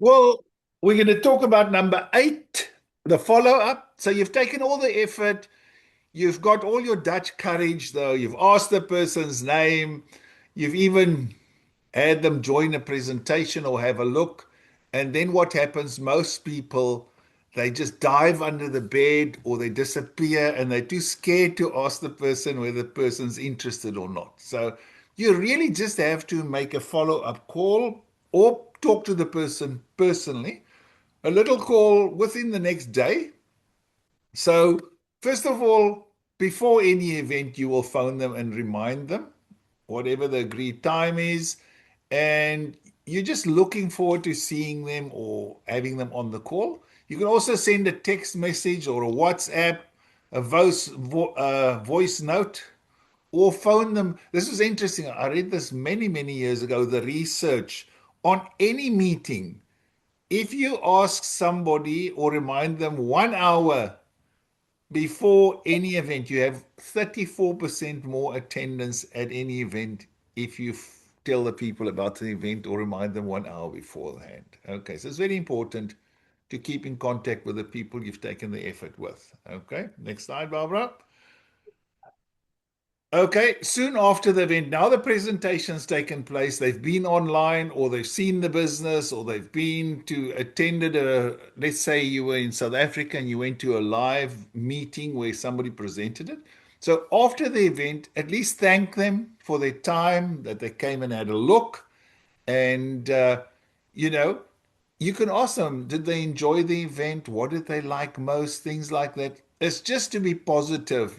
Well, we're going to talk about number 8, the follow-up. So you've taken all the effort, you've got all your Dutch courage, though. You've asked the person's name, you've even had them join a presentation or have a look. And then what happens? Most people, they just dive under the bed or they disappear and they're too scared to ask the person whether the person's interested or not. So you really just have to make a follow-up call or talk to the person personally, a little call within the next day. So, first of all, before any event, you will phone them and remind them whatever the agreed time is. And you're just looking forward to seeing them or having them on the call. You can also send a text message or a WhatsApp, a voice note, or phone them. This is interesting. I read this many, many years ago. The research on any meeting, if you ask somebody or remind them 1 hour before any event, you have 34% more attendance at any event if you tell the people about the event or remind them 1 hour beforehand. Okay, so it's very important to keep in contact with the people you've taken the effort with. Okay, next slide, Barbara. Okay, soon after the event, now the presentation's taken place, they've been online or they've seen the business or they've been to attended let's say you were in South Africa and you went to a live meeting where somebody presented it. So after the event, at least thank them for their time that they came and had a look. And, you know, you can ask them, did they enjoy the event? What did they like most? Things like that. It's just to be positive.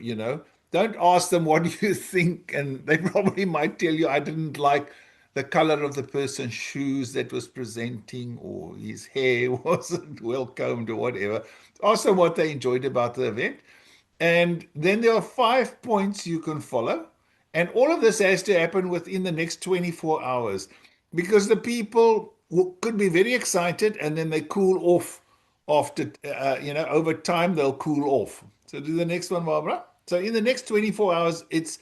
Don't ask them what do you think, and they probably might tell you, I didn't like the color of the person's shoes that was presenting, or his hair wasn't well combed, or whatever. Ask them what they enjoyed about the event. And then there are 5 points you can follow. And all of this has to happen within the next 24 hours because the people could be very excited and then they cool off after, over time they'll cool off. So do the next one, Barbara. So in the next 24 hours, it's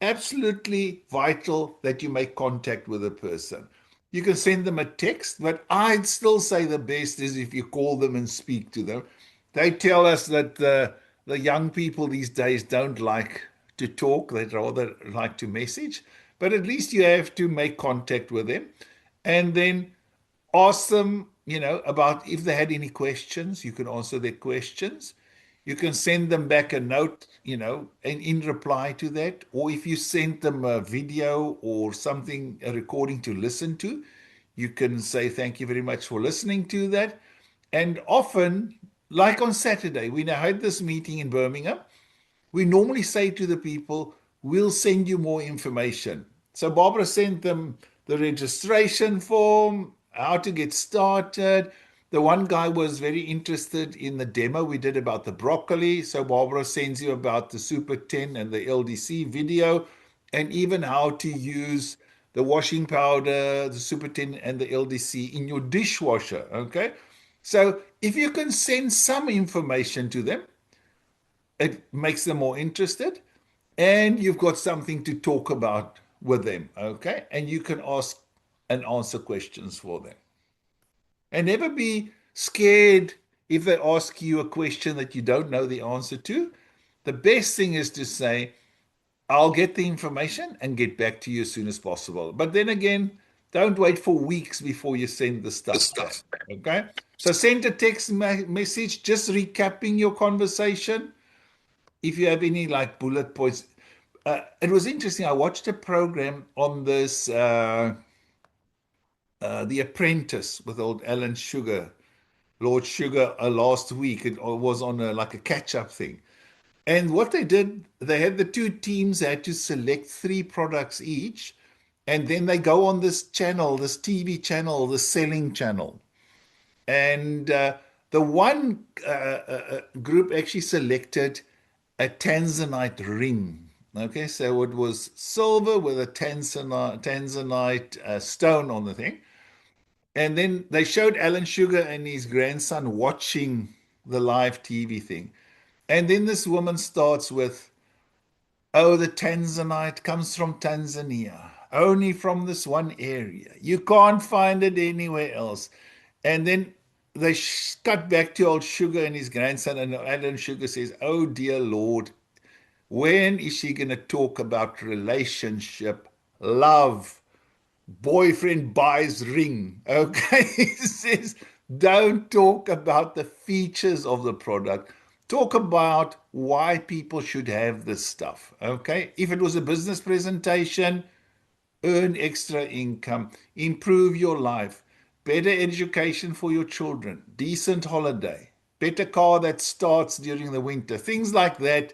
absolutely vital that you make contact with a person. You can send them a text, but I'd still say the best is if you call them and speak to them. They tell us that the young people these days don't like to talk, they'd rather like to message, but at least you have to make contact with them and then ask them, about if they had any questions. You can answer their questions. You can send them back a note, and in reply to that. Or if you send them a video or something, a recording to listen to, you can say, thank you very much for listening to that. And often, like on Saturday, we now had this meeting in Birmingham. We normally say to the people, we'll send you more information. So Barbara sent them the registration form, how to get started. The one guy was very interested in the demo we did about the broccoli. So Barbara sends you about the Super 10 and the LDC video, and even how to use the washing powder, the Super 10 and the LDC in your dishwasher. Okay. So if you can send some information to them, it makes them more interested and you've got something to talk about with them. Okay. And you can ask and answer questions for them. And never be scared if they ask you a question that you don't know the answer to. The best thing is to say, I'll get the information and get back to you as soon as possible. But then again, don't wait for weeks before you send the stuff back. Okay. So send a text message just recapping your conversation. If you have any like bullet points, it was interesting. I watched a program on this, The Apprentice with old Alan Sugar, Lord Sugar, last week. It was on like a catch-up thing. And what they did, they had the two teams had to select 3 products each, and then they go on this channel, this TV channel, the selling channel. And the one group actually selected a tanzanite ring. Okay, so it was silver with a tanzanite stone on the thing. And then they showed Alan Sugar and his grandson watching the live TV thing. And then this woman starts with, oh, the tanzanite comes from Tanzania, only from this one area. You can't find it anywhere else. And then they cut back to old Sugar and his grandson, and Alan Sugar says, "Oh dear Lord, when is she going to talk about relationship, love, boyfriend buys ring?" Okay, he says, don't talk about the features of the product. Talk about why people should have this stuff. Okay, if it was a business presentation, earn extra income, improve your life, better education for your children, decent holiday, better car that starts during the winter. Things like that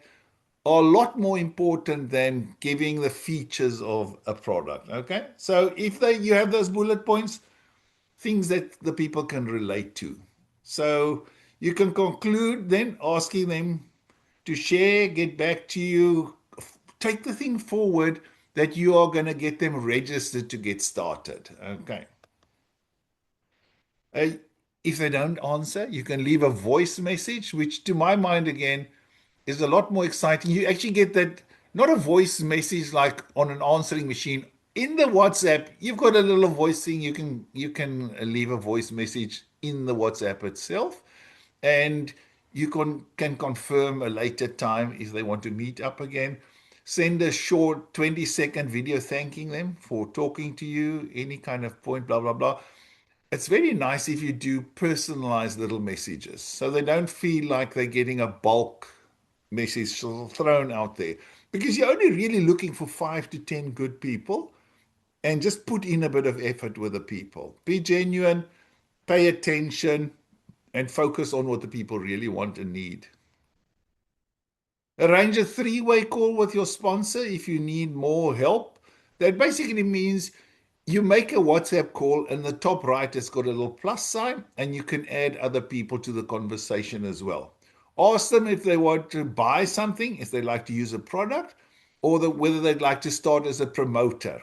are a lot more important than giving the features of a product. Okay, so if you have those bullet points, things that the people can relate to. So you can conclude then asking them to share, get back to you, take the thing forward that you are going to get them registered to get started. Okay. Uh, if they don't answer, you can leave a voice message, which to my mind, again, is a lot more exciting. You actually get that, not a voice message like on an answering machine. In the WhatsApp, you've got a little voice thing. You can leave a voice message in the WhatsApp itself, and you can confirm a later time if they want to meet up again. Send a short 20-second video thanking them for talking to you, any kind of point, blah blah blah. It's very nice if you do personalized little messages so they don't feel like they're getting a bulk message thrown out there, because you're only really looking for 5 to 10 good people, and just put in a bit of effort with the people. Be genuine, pay attention, and focus on what the people really want and need. Arrange a three-way call with your sponsor if you need more help. That basically means you make a WhatsApp call, and the top right has got a little plus sign, and you can add other people to the conversation as well. Ask them if they want to buy something, if they like to use a product, or whether they'd like to start as a promoter.